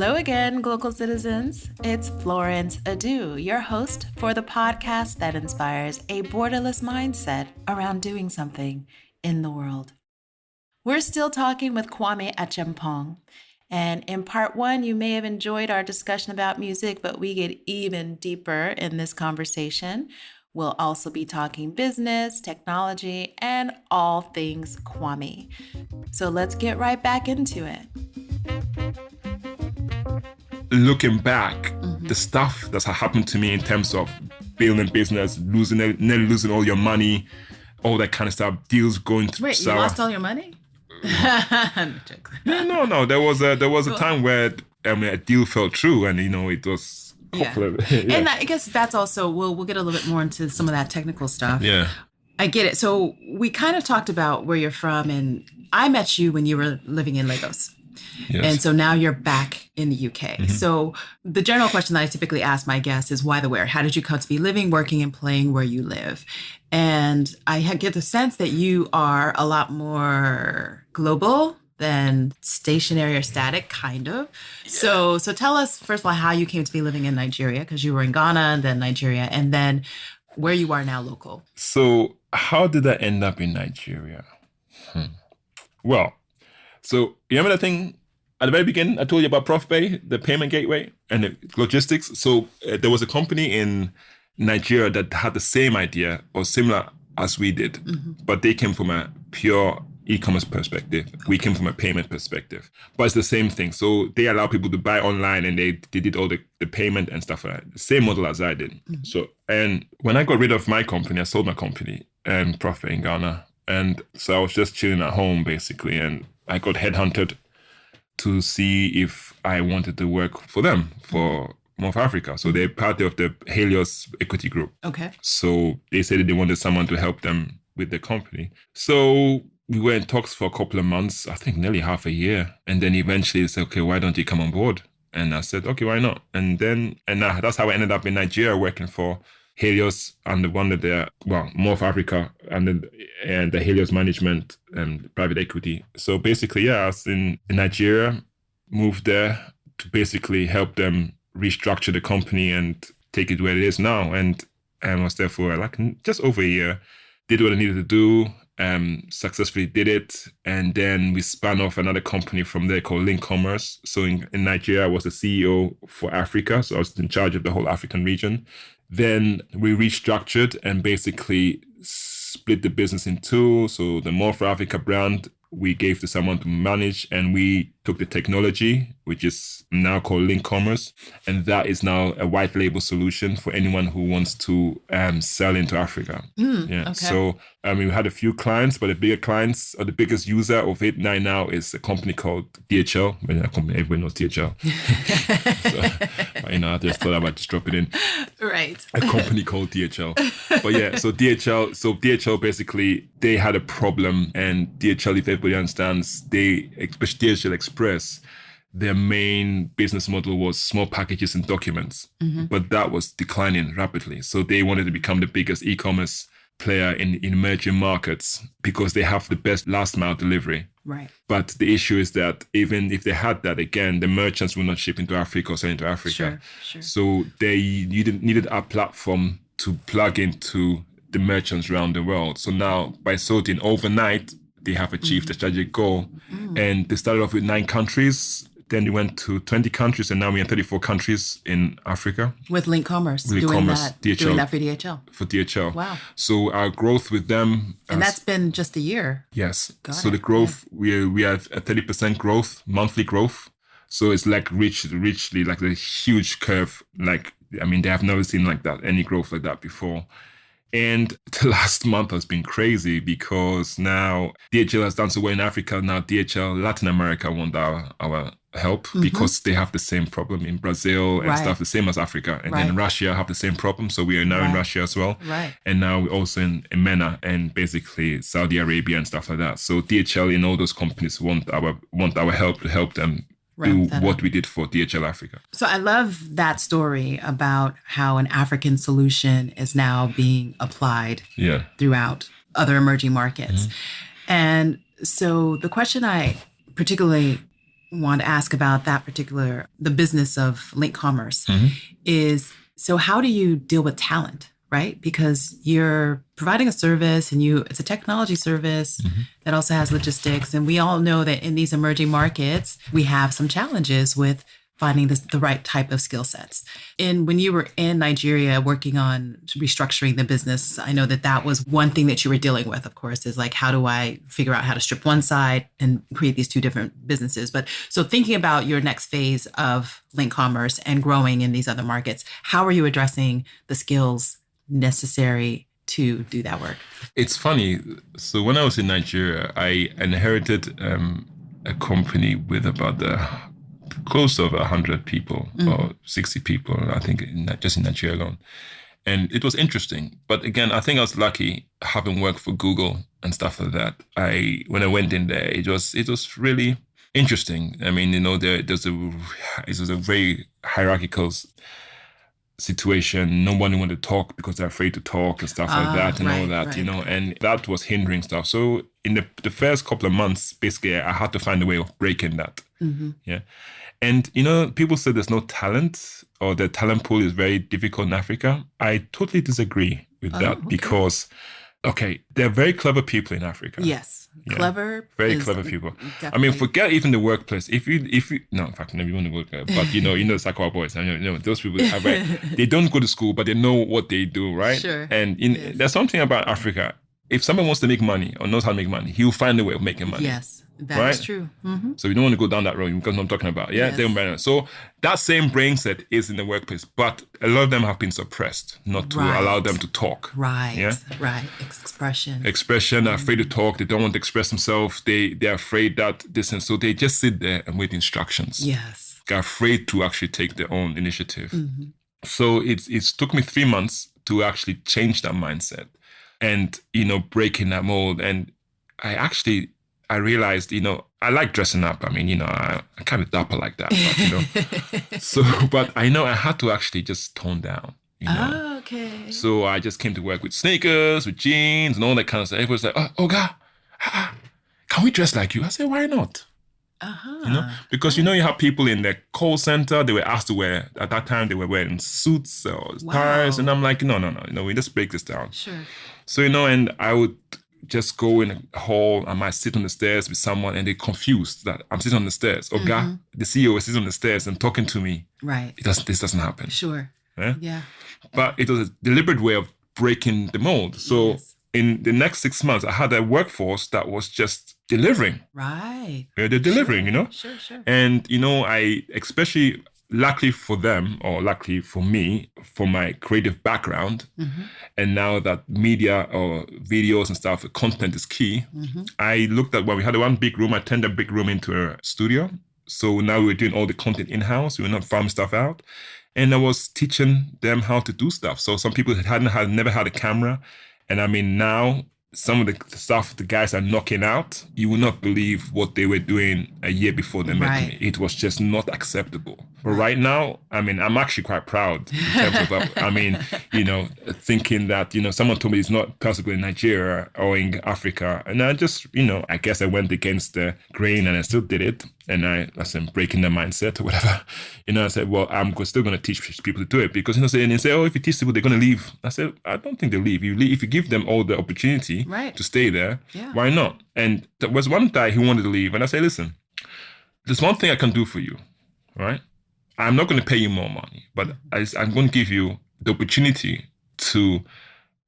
Hello again, Glocal citizens. It's Florence Adu, your host for the podcast that inspires a borderless mindset around doing something in the world. We're still talking with Kwame Acheampong. And in part one, you may have enjoyed our discussion about music, but we get even deeper in this conversation. We'll also be talking business, technology, and all things Kwame. So let's get right back into it. Looking back, the stuff that's happened to me in terms of building business, nearly losing all your money, all that kind of stuff, deals going through. Wait, you lost all your money? No. There was a time where a deal fell through, and it was. Yeah. And I guess that's also we'll get a little bit more into some of that technical stuff. Yeah. I get it. So we kind of talked about where you're from, and I met you when you were living in Lagos. Yes. And so now you're back in the UK. Mm-hmm. So the general question that I typically ask my guests is why the where? How did you come to be living, working, and playing where you live? And I get the sense that you are a lot more global than stationary or static, kind of. Yeah. So tell us, first of all, how you came to be living in Nigeria, because you were in Ghana and then Nigeria, and then where you are now local. So how did I end up in Nigeria? Well, so you remember that thing at the very beginning I told you about Prof Bay, the payment gateway and the logistics? So there was a company in Nigeria that had the same idea or similar as we did, but they came from a pure e-commerce perspective. We came from a payment perspective, but it's the same thing. So they allow people to buy online, and they did all the payment and stuff like that. The same model as I did. So, and when I got rid of my company, I sold my company and Prof in Ghana. And so I was just chilling at home basically. And I got headhunted to see if I wanted to work for them for North Africa. So they're part of the Helios Equity Group. Okay. So they said that they wanted someone to help them with the company. So we were in talks for a couple of months, I think nearly half a year. And then eventually they said, okay, why don't you come on board? And I said, okay, why not? And that's how I ended up in Nigeria working for Helios and one of their, North Africa and the Helios management and private equity. So basically, I was in Nigeria, moved there to basically help them restructure the company and take it where it is now. And was there for just over a year, did what I needed to do, successfully did it. And then we spun off another company from there called ecommerce. So in Nigeria, I was the CEO for Africa. So I was in charge of the whole African region. Then we restructured and basically split the business in two. So the More for Africa brand, we gave to someone to manage, and we took the technology, which is now called ecommerce, and that is now a white label solution for anyone who wants to sell into Africa. Okay. So we had a few clients, but the bigger clients or the biggest user of it now is a company called DHL. Everyone knows DHL. So, I just thought I might just drop it in. Right. A company called DHL. But yeah, so DHL basically, they had a problem, and DHL, if everybody understands, especially DHL Express, their main business model was small packages and documents, but that was declining rapidly. So they wanted to become the biggest e-commerce player in emerging markets because they have the best last mile delivery. Right. But the issue is that even if they had that, again, the merchants will not ship into Africa or sell into Africa. Sure. So they needed a platform to plug into the merchants around the world. So now by sorting overnight, they have achieved the strategic goal. And they started off with 9 countries. Then they went to 20 countries, and now we're in 34 countries in Africa. With ecommerce, doing that for DHL. For DHL. Wow. So our growth with them... And that's been just a year. Yes. The growth, we have a 30% growth, monthly growth. So it's richly like a huge curve. They have never seen any growth like that before. And the last month has been crazy because now DHL has done so well in Africa. Now DHL Latin America want our help because they have the same problem in Brazil and stuff, the same as Africa. And then Russia have the same problem. So we are now in Russia as well. Right. And now we're also in MENA and basically Saudi Arabia and stuff like that. So DHL and all those companies want our help to help them do what we did for DHL Africa. So I love that story about how an African solution is now being applied throughout other emerging markets. And so the question I particularly want to ask about the business of link commerce is, so how do you deal with talent, right? Because you're providing a service and it's a technology service that also has logistics. And we all know that in these emerging markets, we have some challenges with finding the right type of skill sets. And when you were in Nigeria working on restructuring the business, I know that was one thing that you were dealing with, of course, is like, how do I figure out how to strip one side and create these two different businesses? But so thinking about your next phase of link commerce and growing in these other markets, how are you addressing the skills necessary to do that work? It's funny. So when I was in Nigeria, I inherited a company with about close to 100 people or 60 people, I think, just in Nigeria alone. And it was interesting. But again, I think I was lucky having worked for Google and stuff like that. When I went in there, it was really interesting. I mean, it was a very hierarchical situation. Nobody wanted to talk because they're afraid to talk and stuff like that and all that, and that was hindering stuff. So in the first couple of months, basically, I had to find a way of breaking that. Yeah. And, people say there's no talent or the talent pool is very difficult in Africa. I totally disagree with that because, they're very clever people in Africa. Yes. Yeah. Clever. Very clever people. Definitely. I mean, forget even the workplace. If you, no, in fact, never want to work there, but the Sakwa boys, those people, they don't go to school, but they know what they do, right? Sure. And there's something about Africa. If someone wants to make money or knows how to make money, he'll find a way of making money. Yes. That is true. So you don't want to go down that road because I'm talking about. Yeah. Yes. So that same brain set is in the workplace, but a lot of them have been suppressed not to allow them to talk. Right. Yeah. Right. Expression. They're afraid to talk. They don't want to express themselves. They're afraid that this, and so they just sit there and wait instructions. Yes. They're afraid to actually take their own initiative. So it took me 3 months to actually change that mindset and, breaking that mold. And I realized, I like dressing up. I mean, I'm kind of dapper like that. But, but I know I had to actually just tone down. Oh, okay. So I just came to work with sneakers, with jeans and all that kind of stuff. Everyone's like, oh, God, can we dress like you? I said, why not? Because, you have people in the call center, they were asked to wear, at that time, they were wearing suits or ties. And I'm like, no, we just break this down. Sure. So, and I would just go in a hall. I might sit on the stairs with someone and they're confused that I'm sitting on the stairs. Oh, God, the CEO is sitting on the stairs and talking to me. Right. This doesn't happen. Sure. Yeah. But it was a deliberate way of breaking the mold. So in the next 6 months, I had a workforce that was just delivering. Right. They're delivering, Sure. And, I especially, luckily for them, or luckily for me, for my creative background, and now that media or videos and stuff, content is key, I looked at when we had one big room, I turned a big room into a studio. So now we're doing all the content in-house. We were not farming stuff out. And I was teaching them how to do stuff. So some people never had a camera. And I mean, now some of the stuff the guys are knocking out, you will not believe what they were doing a year before they met me. It was just not acceptable. But right now, I mean, I'm actually quite proud in terms of, thinking that, someone told me it's not possible in Nigeria or in Africa. And I just, I guess I went against the grain and I still did it. And I said, breaking the mindset or whatever. I said, well, I'm still going to teach people to do it because, and they say, oh, if you teach people, they're going to leave. I said, I don't think they'll leave. If you give them all the opportunity to stay there, why not? And there was one guy who wanted to leave. And I said, listen, there's one thing I can do for you, right? I'm not going to pay you more money, but I'm going to give you the opportunity to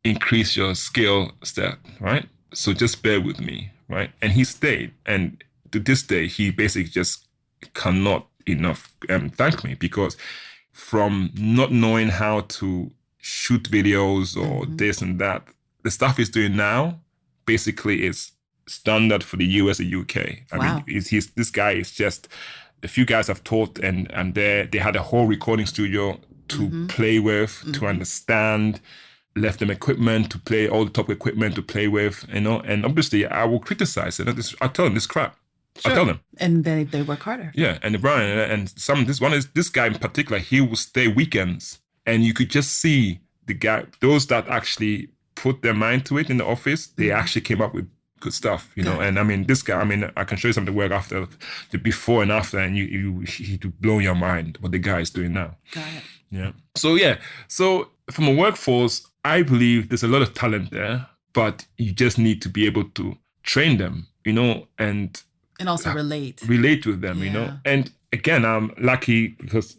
increase your skill step, right? So just bear with me, right? And he stayed. And to this day, he basically just cannot enough thank me because from not knowing how to shoot videos or this and that, the stuff he's doing now basically is standard for the US and UK. I mean, this guy is just, the few guys I've taught and they had a whole recording studio to play with, to understand, left them equipment to play, all the top equipment to play with, and obviously I will criticize it. I tell them this crap. Sure. I tell them. And they work harder. Yeah, and Brian, and this guy in particular, he will stay weekends, and you could just see the guy, those that actually put their mind to it in the office, they actually came up with good stuff, you know. And I mean, this guy, I mean, I can show you some of the work after, the before and after, and you blow your mind what the guy is doing now. Got it. Yeah. So from a workforce, I believe there's a lot of talent there, but you just need to be able to train them, you know, and also relate with them, you know. And again, I'm lucky because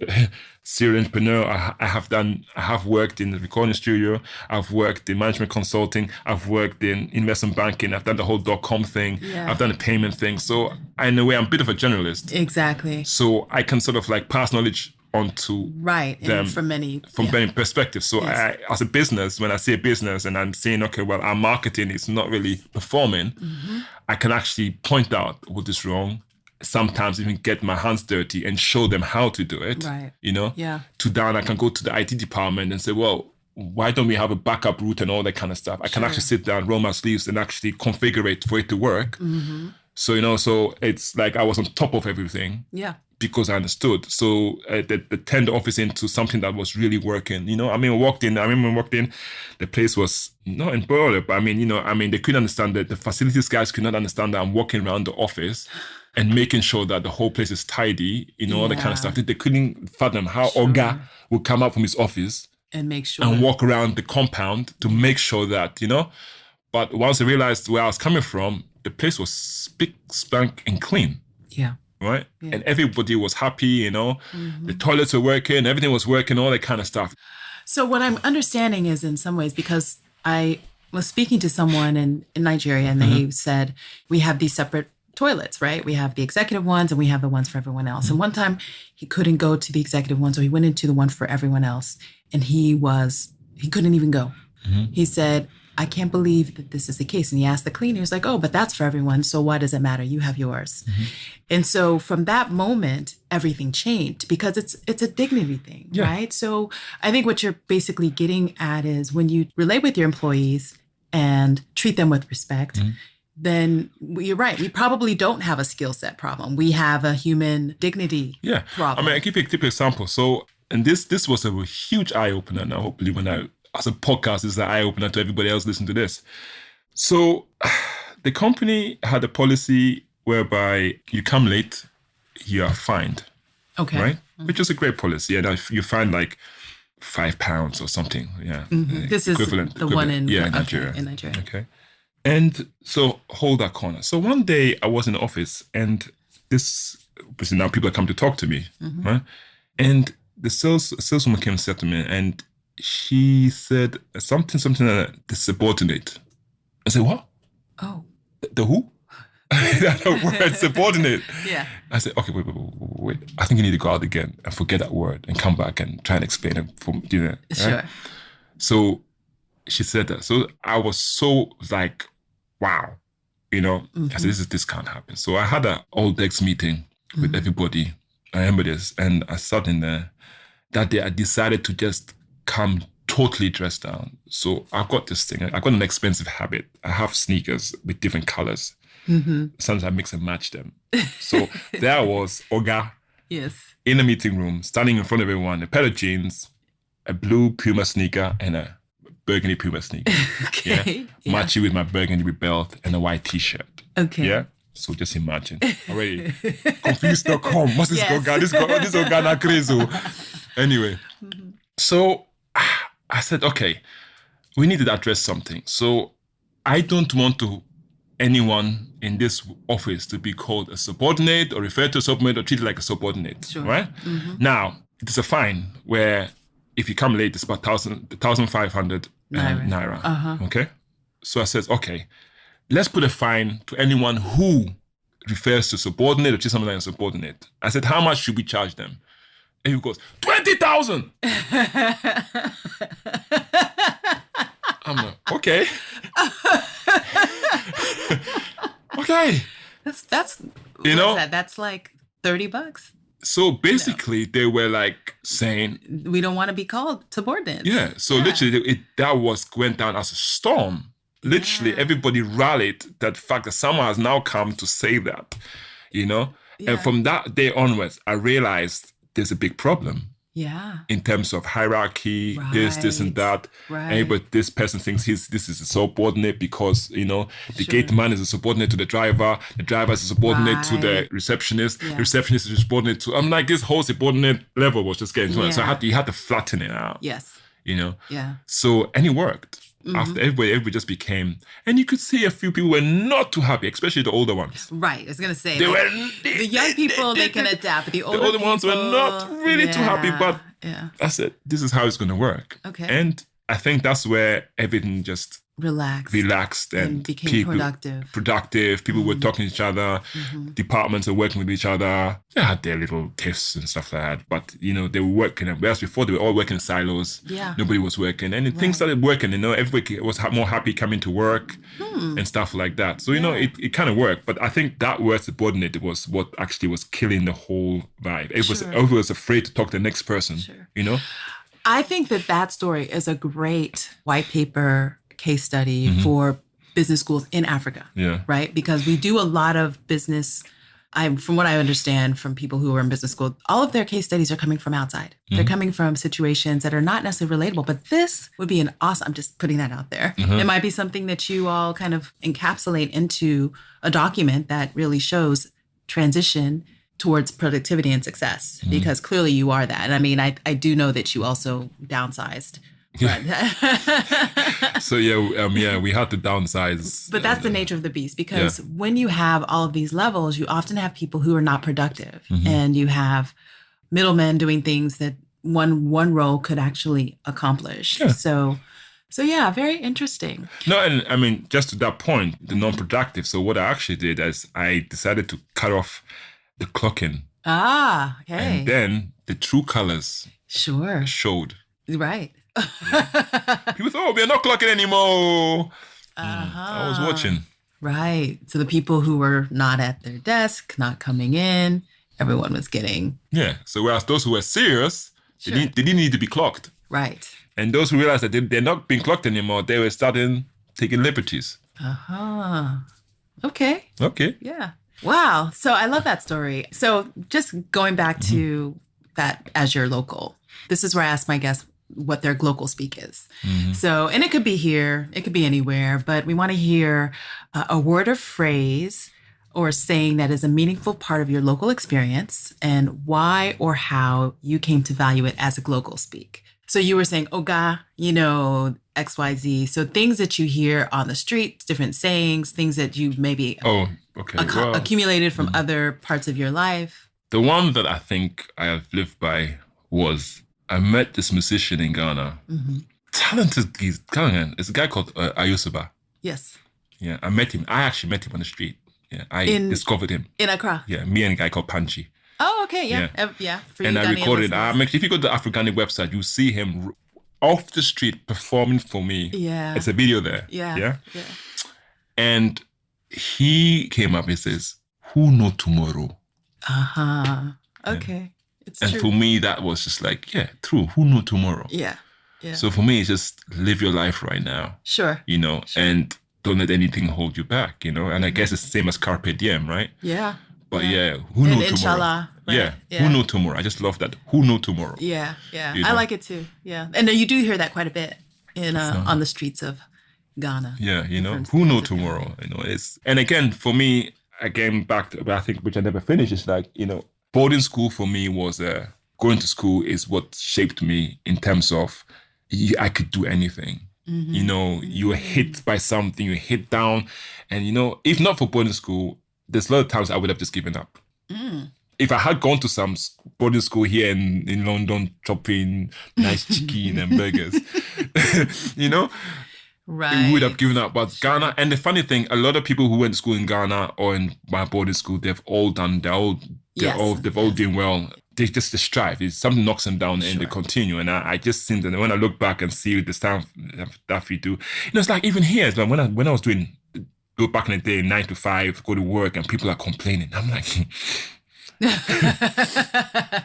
serial entrepreneur. I have worked in the recording studio. I've worked in management consulting. I've worked in investment banking. I've done the whole .com thing. Yeah. I've done the payment thing. So in a way, I'm a bit of a generalist. Exactly. So I can sort of like pass knowledge onto them from many perspectives. So I, as a business, when I see a business and I'm saying, okay, well, our marketing is not really performing, I can actually point out what is wrong, sometimes even get my hands dirty and show them how to do it, you know? Yeah. I can go to the IT department and say, well, why don't we have a backup route and all that kind of stuff? I can actually sit down, roll my sleeves and actually configure it for it to work. So, you know, so it's like I was on top of everything. Yeah. Because I understood. So they turned the office into something that was really working. You know, I mean, I remember walked in, the place was not in border, but I mean, you know, they couldn't understand that. The facilities guys could not understand that I'm walking around the office and making sure that the whole place is tidy, you know, all that kind of stuff. They couldn't fathom how Oga would come out from his office and make sure and walk around the compound to make sure that, you know. But once I realized where I was coming from, the place was spick, spank, and clean. Yeah. Right? Yeah. And everybody was happy, you know, the toilets were working, everything was working, all that kind of stuff. So what I'm understanding is in some ways, because I was speaking to someone in Nigeria and they said, we have these separate toilets, right? We have the executive ones and we have the ones for everyone else. And one time he couldn't go to the executive one, so he went into the one for everyone else. And he couldn't even go. He said, I can't believe that this is the case. And he asked the cleaner, he's like, oh, but that's for everyone. So why does it matter? You have yours. And so from that moment, everything changed because it's a dignity thing, right? So I think what you're basically getting at is when you relate with your employees and treat them with respect, then you're right. We probably don't have a skill set problem. We have a human dignity problem. I mean, I give you a typical example. So, and this was a huge eye-opener now, hopefully, as a podcast, is an eye-opener to everybody else listening to this. So the company had a policy whereby you come late, you are fined. Okay. Right? Which is a great policy. And if you find like £5 or something. Yeah. This is the one in Nigeria. In Nigeria. Okay. And so hold that corner. So one day I was in the office and now people come to talk to me. Right? And the saleswoman came and said to me, and she said something the subordinate. I said, what? Oh. The who? That word, subordinate. Yeah. I said, okay, wait. I think you need to go out again and forget that word and come back and try and explain it for you know. Sure. Right? So she said that. So I was so like, wow. You know, I said, this can't happen. So I had an all decks meeting with everybody. I remember this. And I sat in there. That day I decided to just come totally dressed down. So I've got this thing. I've got an expensive habit. I have sneakers with different colors. Sometimes I mix and match them. So there was Oga in the meeting room, standing in front of everyone, a pair of jeans, a blue Puma sneaker, and a burgundy Puma sneaker. Matching with my burgundy belt and a white t-shirt. Okay. Yeah. So just imagine. Already. Confused.com. What's this Oga? This Oga na crazy. Anyway. So I said, okay, we need to address something. So I don't want anyone in this office to be called a subordinate or referred to a subordinate or treated like a subordinate, right? Now, it is a fine where if you come late, it's about 1,500 naira. Okay? So I said, okay, let's put a fine to anyone who refers to subordinate or treats someone like a subordinate. I said, how much should we charge them? And he goes, 20,000. I'm like, okay. Okay. That's you know, that's like $30. So basically they were like saying, we don't want to be called subordinates. Yeah. So literally that went down as a storm. Literally everybody rallied that fact that someone has now come to say that, you know? And from that day onwards, I realized there's a big problem. Yeah. in terms of hierarchy, this and that. Right. But this person thinks this is a subordinate because, the gate man is a subordinate to the driver is a subordinate to the receptionist, the receptionist is a subordinate to, I'm like, this whole subordinate level was just getting to it. So you had to flatten it out. Yes. Yeah. So, and it worked. After everybody just became, and you could see a few people were not too happy, especially the older ones. Right, I was gonna say the young people they can adapt, but the older ones were not really too happy. But I said, this is how it's going to work. Okay, and I think that's where everything just relaxed and became productive. People were talking to each other. Departments were working with each other. They had their little tiffs and stuff like that. But, they were working. Whereas before, they were all working in silos. Yeah. Nobody was working. And things started working. Everybody was more happy coming to work and stuff like that. So, it kind of worked. But I think that word subordinate was what actually was killing the whole vibe. Everyone was afraid to talk to the next person, I think that story is a great white paper case study for business schools in Africa, right? Because we do a lot of business. From what I understand from people who are in business school, all of their case studies are coming from outside. They're coming from situations that are not necessarily relatable, but this would be I'm just putting that out there. It might be something that you all kind of encapsulate into a document that really shows transition towards productivity and success, because clearly you are that. I mean, I do know that you also downsized. So we had to downsize. But that's the nature of the beast, because when you have all of these levels, you often have people who are not productive, and you have middlemen doing things that one role could actually accomplish. Yeah. So very interesting. No, and I mean, just to that point, the non-productive. So what I actually did is I decided to cut off the clocking. Ah, okay. And then the true colors showed. Right. People thought, we're not clocking anymore. I was watching. Right. So the people who were not at their desk, not coming in, everyone was getting. Yeah. So whereas those who were serious, they didn't need to be clocked. Right. And those who realized that they're not being clocked anymore, they were starting taking liberties. Okay. Yeah. Wow. So I love that story. So just going back to that as your local, this is where I ask my guests what their Glocal speak is. So, and it could be here, it could be anywhere, but we want to hear a word or phrase or saying that is a meaningful part of your local experience and why or how you came to value it as a Glocal speak. So you were saying, Oga, XYZ. So things that you hear on the street, different sayings, things that you maybe accumulated from other parts of your life. The one that I think I have lived by was, I met this musician in Ghana. Talented, he's Ghanaian. It's a guy called Ayusuba. Yes. Yeah, I met him. I actually met him on the street. Yeah, I discovered him. In Accra? Yeah, me and a guy called Panchi. Oh, okay, yeah. For you and I recorded. listeners. If you go to the Africanic website, you see him off the street performing for me. Yeah. It's a video there. Yeah. And he came up and says, "Who know tomorrow?" Okay. It's and true. For me, that was just like, true. Who know tomorrow? Yeah. So for me, it's just live your life right now. Sure. And don't let anything hold you back, And I guess it's the same as Carpe Diem, right? Yeah. But who know tomorrow? Inshallah. Right? Who know tomorrow? I just love that. Who know tomorrow? Yeah. I like it too. Yeah. And you do hear that quite a bit on the streets of Ghana. Yeah, who know tomorrow? And again, for me, back to, I think, which I never finished, is like, boarding school for me was going to school is what shaped me in terms of I could do anything. You were hit by something, you hit down, and if not for boarding school, there's a lot of times I would have just given up. If I had gone to some boarding school here in London, chopping nice chicken and burgers, right, we would have given up. But Ghana, and the funny thing, a lot of people who went to school in Ghana or in my boarding school, they've all doing well. They just strive. If something knocks them down and they continue. And I just think that when I look back and see the stuff that we do, it's like even here, it's like when I was go back in the day, 9 to 5, go to work, and people are complaining. I'm like,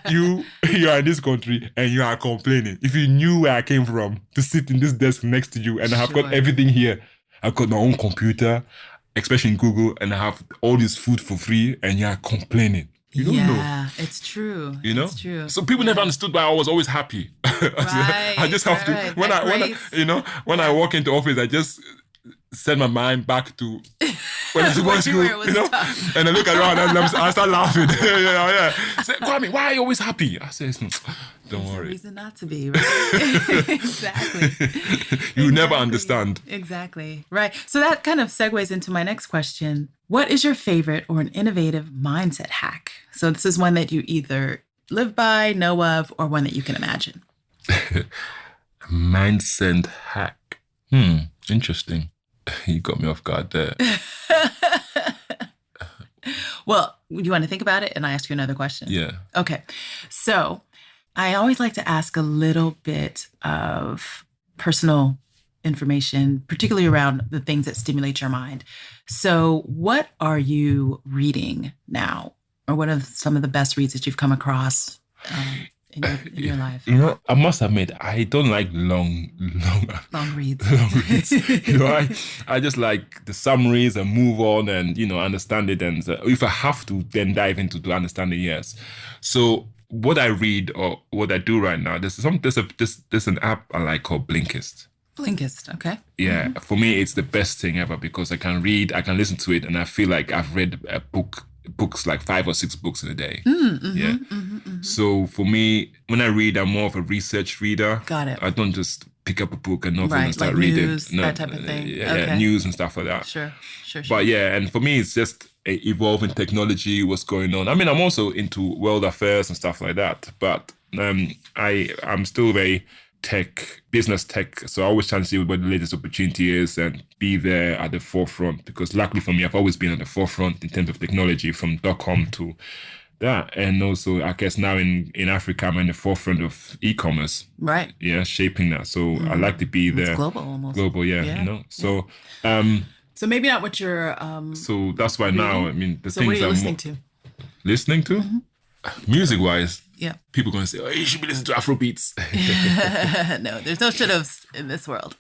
you are in this country and you are complaining. If you knew where I came from, to sit in this desk next to you, and I have got everything here. I've got my own computer, especially in Google, and I have all this food for free, and you are complaining. You don't know. Yeah, it's true. You know? It's true. So people never understood why I was always happy. I just have to, right. when I walk into office, I just send my mind back to when I was in school, tough. and I look around and I start laughing. Say, Kwame, why are you always happy? I say, don't worry. Reason not to be, right? Exactly. You never understand. Exactly. Right. So that kind of segues into my next question. What is your favorite or an innovative mindset hack? So this is one that you either live by, know of, or one that you can imagine. Mindset hack. Interesting. You got me off guard there. Well, you want to think about it and I ask you another question? Yeah. Okay. So I always like to ask a little bit of personal information, particularly around the things that stimulate your mind. So what are you reading now? Or what are some of the best reads that you've come across in your life? I must admit, I don't like long reads. I just like the summaries and move on and, understand it. And if I have to then dive into to understand it, yes. So what I read or what I do right now, there's an app I like called Blinkist. Blinkist, okay. Yeah, For me, it's the best thing ever because I can read, I can listen to it, and I feel like I've read books like 5 or 6 books in a day. So for me, when I read, I'm more of a research reader. Got it. I don't just pick up a book and novel and start like reading. News, that type of thing. Yeah, news and stuff like that. Sure. But yeah, and for me, it's just evolving technology, what's going on. I mean, I'm also into world affairs and stuff like that, but I'm still very business tech. So I always try to see what the latest opportunity is and be there at the forefront because luckily for me, I've always been at the forefront in terms of technology from .com to that. And also, I guess now in Africa, I'm in the forefront of ecommerce. Right. Yeah, shaping that. So I like to be there. It's global almost. Global, yeah. So, so maybe not what you're... so that's why now, I mean, so what are you listening to? Listening to? Music-wise? Yeah. People are going to say, you should be listening to Afrobeats. No, there's no should-haves in this world.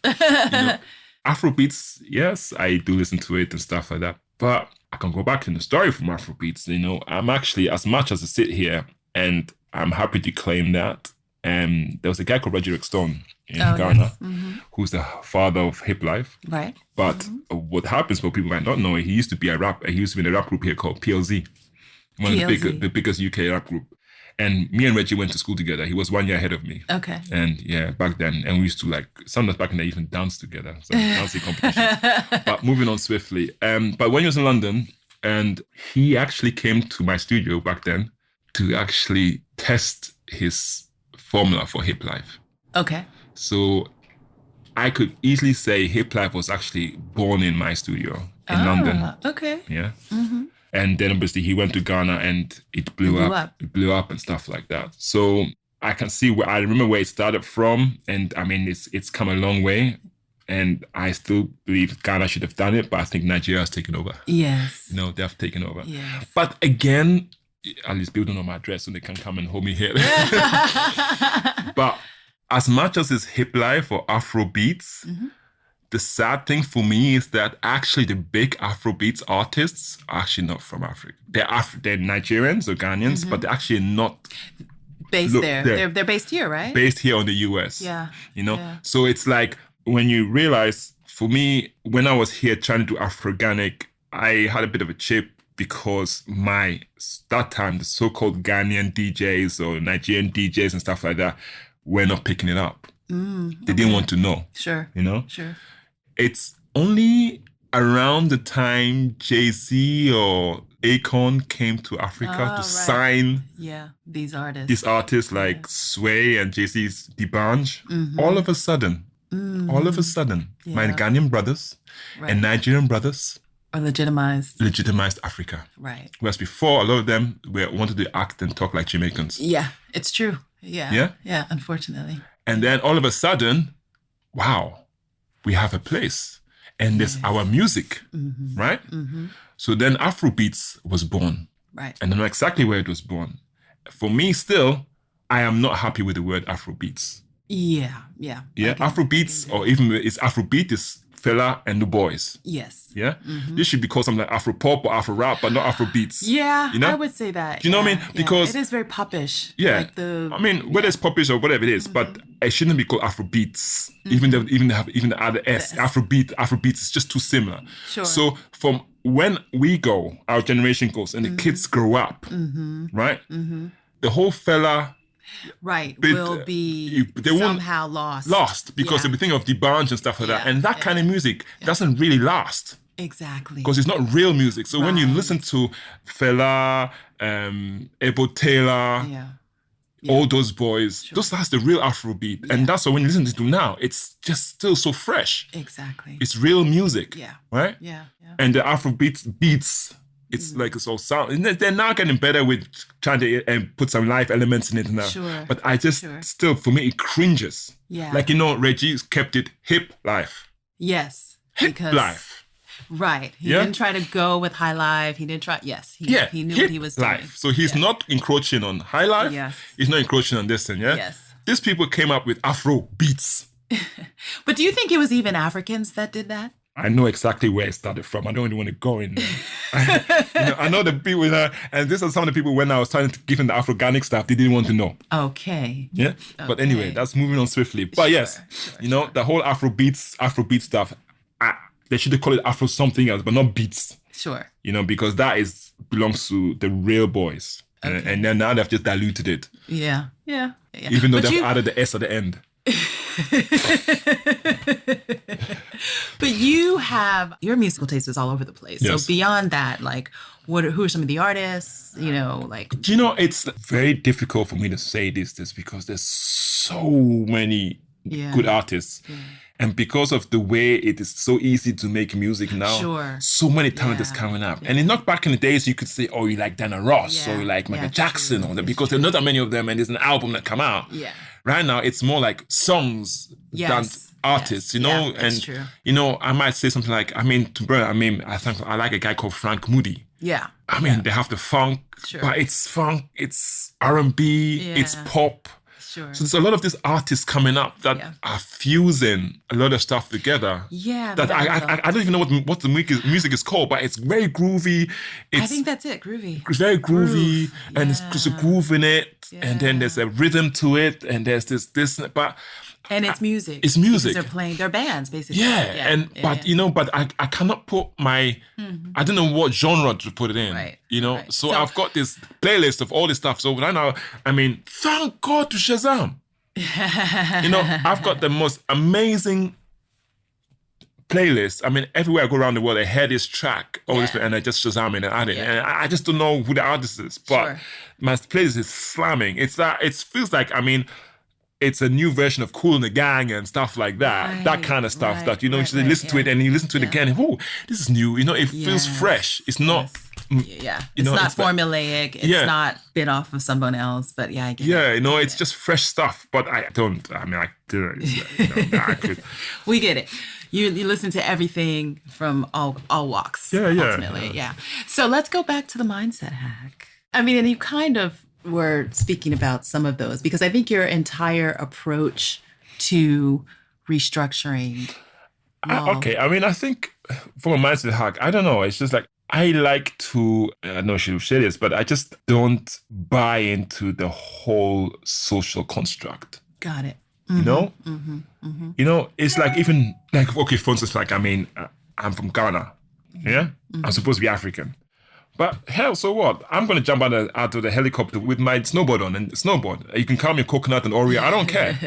Afrobeats, yes, I do listen to it and stuff like that. But I can go back in the story from Afrobeats. I'm actually, as much as I sit here, and I'm happy to claim that, there was a guy called Reggie Stone in Ghana, who's the father of hip life. Right. But what happens, what people might not know, he used to be a rapper. He used to be in a rap group here called PLZ, one of the biggest UK rap group. And me and Reggie went to school together. He was 1 year ahead of me. Okay. And yeah, back then. And we used to sometimes back in the even dance together. So dancing competitions. But moving on swiftly. But when he was in London, and he actually came to my studio back then to actually test his formula for hip life. Okay. So I could easily say hip life was actually born in my studio in London. Okay. Yeah. Mm-hmm. And then obviously he went to Ghana and it blew up. It blew up and stuff like that. So I can see I remember where it started from. And I mean, it's come a long way. And I still believe Ghana should have done it, but I think Nigeria has taken over. Yes. They have taken over. Yes. But again, at least people don't know my address so they can come and hold me here. But as much as it's hip life or Afro beats, the sad thing for me is that actually the big Afrobeats artists are actually not from Africa. They're Nigerians or Ghanaians, but they're actually not based there. They're based here, right? Based here on the US. Yeah. So it's like when you realize, for me, when I was here trying to do Afro-Ghanic, I had a bit of a chip because that time the so-called Ghanaian DJs or Nigerian DJs and stuff like that were not picking it up. They didn't want to know. Sure. Sure. It's only around the time Jay-Z or Akon came to Africa to sign these artists. These artists like Sway and Jay-Z's D'banj. All of a sudden, my Ghanaian brothers and Nigerian brothers are legitimized Africa. Right. Whereas before, a lot of them wanted to act and talk like Jamaicans. Yeah, it's true. Yeah. Yeah, unfortunately. And then all of a sudden, wow, we have a place. And there's our music, right? So then Afrobeats was born. Right. And I know exactly where it was born. For me still, I am not happy with the word Afrobeats. Yeah. Yeah, Afrobeats, or even it's Afrobeat is Fela and the Boys. Yes. Yeah, this should be called something like Afro pop or Afro rap, but not Afro beats. Yeah, you know, I would say that. Do you know what I mean? Because it is very popish. yeah, like I mean whether it's popish or whatever it is, but it shouldn't be called Afro beats. Even the other S, Afrobeats is just too similar. Sure. So from when we go, our generation goes, and the kids grow up, right? The whole Fela. Right, But, will be they won't- somehow lost. Because they'll be thinking of the bunch and stuff like that. And that kind of music doesn't really last. Exactly. Because it's not real music. So when you Right. listen to Fela, Ebo Taylor, all those boys, that's the real Afrobeat. And that's why when you listen to them now, it's just still so fresh. Exactly. It's real music. Yeah. Right? Yeah. And the Afrobeat beats, it's like it's all sound. And they're now getting better with trying to put some live elements in it now. Sure. But I just still, for me, it cringes. Yeah. Like, Reggie's kept it hip life. Yes. Hip life. Right. He didn't try to go with high life. He didn't try. Yes. He knew what he was doing. Life. So he's not encroaching on high life. Yes. He's not encroaching on this thing. Yeah. Yes. These people came up with Afro beats. But do you think it was even Africans that did that? I know exactly where it started from. I don't really want to go in there. I know the people there, and these are some of the people when I was trying to give them the Afro-Ghanic stuff, they didn't want to know. Okay. Yeah. But anyway, that's moving on swiftly. But the whole Afrobeat stuff, they should call it Afro something else, but not beats. Sure. Because that belongs to the real boys. Okay. And then now they've just diluted it. Yeah. Even though they've added the S at the end. But you have your musical taste is all over the place. Yes. So beyond that, like who are some of the artists? It's very difficult for me to say this because there's so many good artists. Yeah. And because of the way it is so easy to make music now, so many talent is coming up. And it's not back in the days you could say, oh, you like Dana Ross or you like Michael Jackson, because there are not that many of them and there's an album that come out. Yeah. Right now, it's more like songs than artists, and true. I might say something like, I think I like a guy called Frank Moody. Yeah. They have the funk, but it's funk, it's R&B, it's pop. Sure. So there's a lot of these artists coming up that are fusing a lot of stuff together. Yeah. That I don't even know what the music is called, but it's very groovy. I think that's it, groovy. It's very groovy, and there's a groove in it, and then there's a rhythm to it, and there's this, but. And it's music. It's music. Because they're bands, basically. But I cannot put my, I don't know what genre to put it in. Right. So I've got this playlist of all this stuff. So right now, thank God to Shazam. I've got the most amazing playlist. Everywhere I go around the world, I hear this track, and I just Shazam it and add it. And I just don't know who the artist is, but my playlist is slamming. It feels like, it's a new version of Kool and the Gang and stuff like that. That kind of stuff that, you listen to it and you listen to it again. And, oh, this is new. It feels fresh. It's not... It's not formulaic. It's not bit off of someone else. But I get it. It's just fresh stuff. But I don't... I do it. We get it. You listen to everything from all walks. Ultimately. Yeah. So let's go back to the mindset hack. And you kind of were speaking about some of those because I think your entire approach to restructuring. Okay. I think from a mindset hack, I don't know. It's just like, I like to, I know she say this, but I just don't buy into the whole social construct. Got it. It's like even like, okay, for instance, like, I'm from Ghana. Yeah. I'm supposed to be African. But hell, so what? I'm going to jump out of the helicopter with my snowboard on and snowboard. You can call me Coconut and Oreo. I don't care.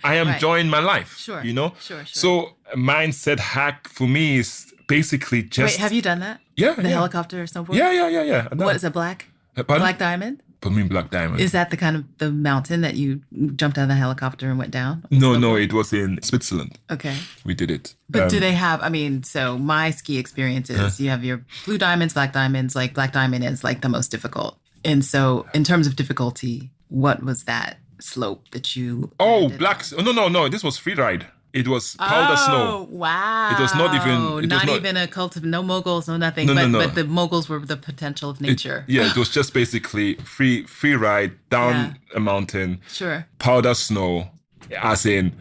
I am enjoying my life. Sure. Sure. So mindset hack for me is basically just... Wait, have you done that? Yeah. The helicopter snowboard? Yeah. What is it, Black? Pardon? Black Diamond? Put me in Black Diamond. Is that the mountain that you jumped out of the helicopter and went down? No, it was in Switzerland. Okay. We did it. But do they have, so my ski experience is you have your blue diamonds, black diamonds, like black diamond is like the most difficult. And so in terms of difficulty, what was that slope that you... Oh, black... No, this was free ride. It was powder snow. Oh, wow. It was not even... Not even a cult of no moguls, no nothing. No. But the moguls were the potential of nature. It was just basically free ride down a mountain. Sure. Powder snow. as in,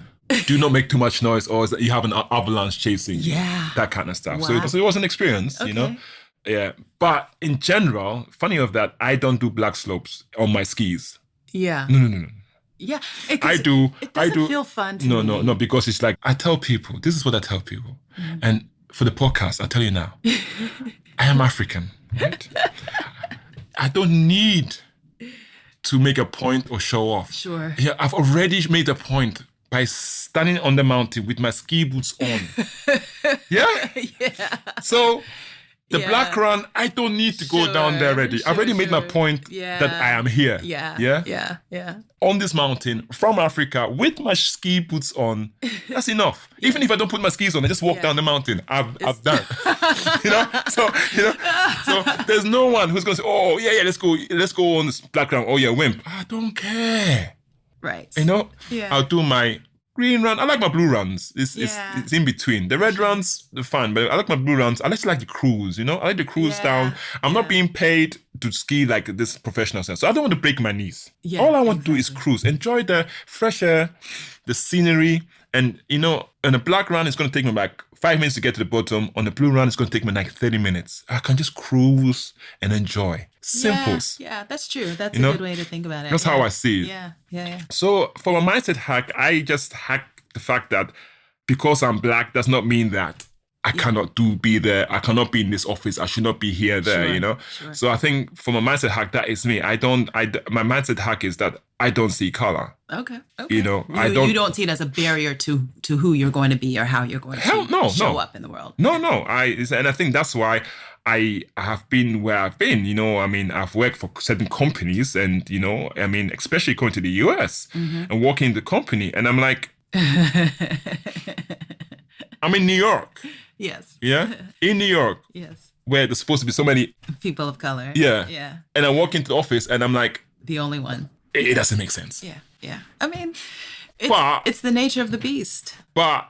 do not make too much noise, or is that you have an avalanche chasing you, Yeah. that kind of stuff. Wow. So it was an experience, you know. Okay. Yeah, but in general, funny of that, I don't do black slopes on my skis. Yeah. No. Yeah. I do. It doesn't feel fun to me. No, because it's like, I tell people, this is what I tell people. And for the podcast, I'll tell you now, I am African, right? I don't need to make a point or show off. Sure. Yeah, I've already made a point by standing on the mountain with my ski boots on. Yeah? Yeah. So the Yeah. black run, I don't need to go down there already. I've already made my point that I am here. Yeah. Yeah? Yeah. On this mountain from Africa with my ski boots on. That's enough. Even if I don't put my skis on, I just walk down the mountain. I've done. So there's no one who's gonna say, oh yeah, let's go on this black run. Oh yeah, wimp. I don't care. Right. Yeah. I'll do my green run. I like my blue runs. It's in between. The red runs, they're fine, but I like my blue runs. I just like the cruise, I like the cruise down. I'm not being paid to ski like this professional sense. So I don't want to break my knees. Yeah, all I want to do is cruise. Enjoy the fresh air, the scenery. And, on a black run, it's going to take me like 5 minutes to get to the bottom. On the blue run, it's going to take me like 30 minutes. I can just cruise and enjoy. Simples. Yeah, that's true. That's a good way to think about it. That's how I see it. Yeah. So for my mindset hack, I just hack the fact that because I'm black does not mean that I cannot be there. I cannot be in this office. I should not be here, there, Sure. So I think for my mindset hack, that is me. My mindset hack is that I don't see color. Okay. You don't see it as a barrier to who you're going to be or how you're going to show up in the world. No. And I think that's why I have been where I've been. I've worked for certain companies and, especially going to the US and working in the company. And I'm like, I'm in New York. Yes. Yeah? In New York. Yes. Where there's supposed to be so many people of color. Yeah. And I walk into the office and I'm like, the only one. It doesn't make sense. Yeah. It's the nature of the beast. But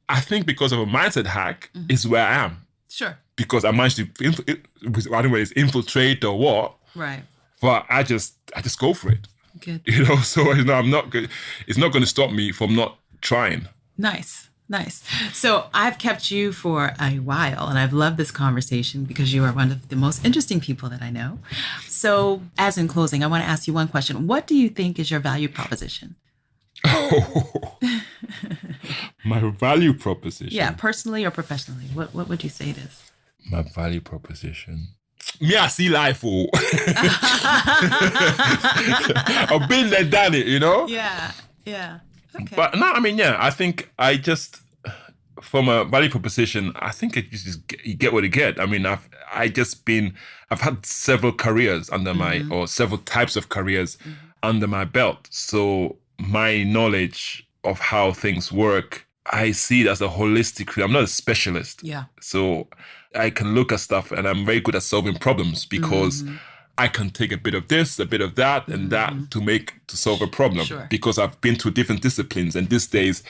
I think because of a mindset hack is where I am. Sure. Because I managed to, I don't know if it's infiltrate or what. Right. But I just go for it. Good. So I'm not good. It's not going to stop me from not trying. Nice. So I've kept you for a while and I've loved this conversation because you are one of the most interesting people that I know. So as in closing, I want to ask you one question. What do you think is your value proposition? Oh, my value proposition? Yeah, personally or professionally. What would you say it is? My value proposition? Me, I see life, oh. I've been there, done it, Yeah. Okay. But no, I think I just, from a value proposition, I think you get what you get. I've had several careers under or several types of careers under my belt. So my knowledge of how things work, I see it as a holistic, I'm not a specialist. Yeah. So I can look at stuff and I'm very good at solving problems because I can take a bit of this, a bit of that, and that to solve a problem. Sure. Because I've been through different disciplines, and these days,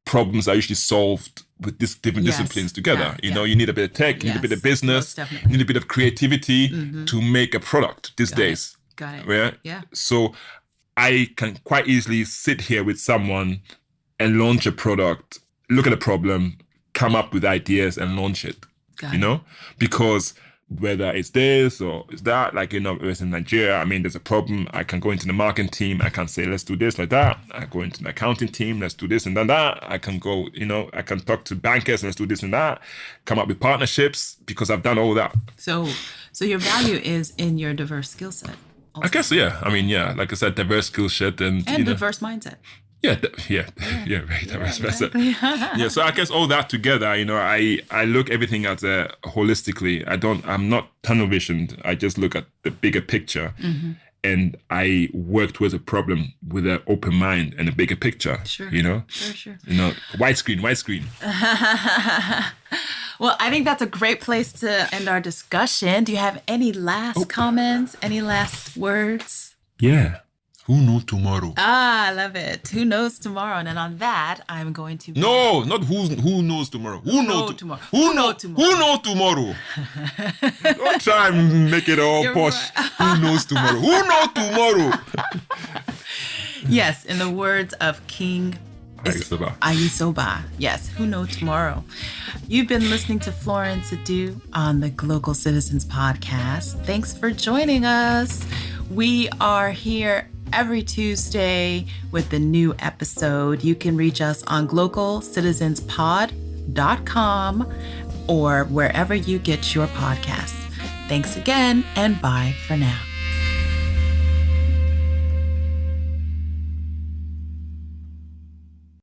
problems are usually solved with these different disciplines together. You need a bit of tech, you need a bit of business, you need a bit of creativity to make a product these days. Got it. Yeah. So I can quite easily sit here with someone and launch a product, look at a problem, come up with ideas and launch it. Got it. Because whether it's this or it's that, it's in Nigeria, there's a problem. I can go into the marketing team. I can say, let's do this like that. I go into the accounting team. Let's do this and then that. I can go, I can talk to bankers. Let's do this and that. Come up with partnerships because I've done all that. So your value is in your diverse skill set. I guess, yeah. Like I said, diverse skill set and diverse mindset. Yeah, very diverse. Exactly. Yeah, so I guess all that together, I look everything at holistically. I'm not tunnel visioned. I just look at the bigger picture, and I work towards a problem with an open mind and a bigger picture. Sure. Sure. Widescreen. Well, I think that's a great place to end our discussion. Do you have any last comments? Any last words? Yeah. Who knows tomorrow? I love it. Who knows tomorrow? And then on that, I'm going to... No, not who knows tomorrow. Who knows tomorrow? Who knows tomorrow? Don't try and make it all posh. Right. Who knows tomorrow? Who knows tomorrow? Yes, in the words of King Ayisoba. Yes, who knows tomorrow? You've been listening to Florence Adu on the Glocal Citizens Podcast. Thanks for joining us. We are here every Tuesday with a new episode. You can reach us on glocalcitizenspod.com or wherever you get your podcasts. Thanks again, and bye for now.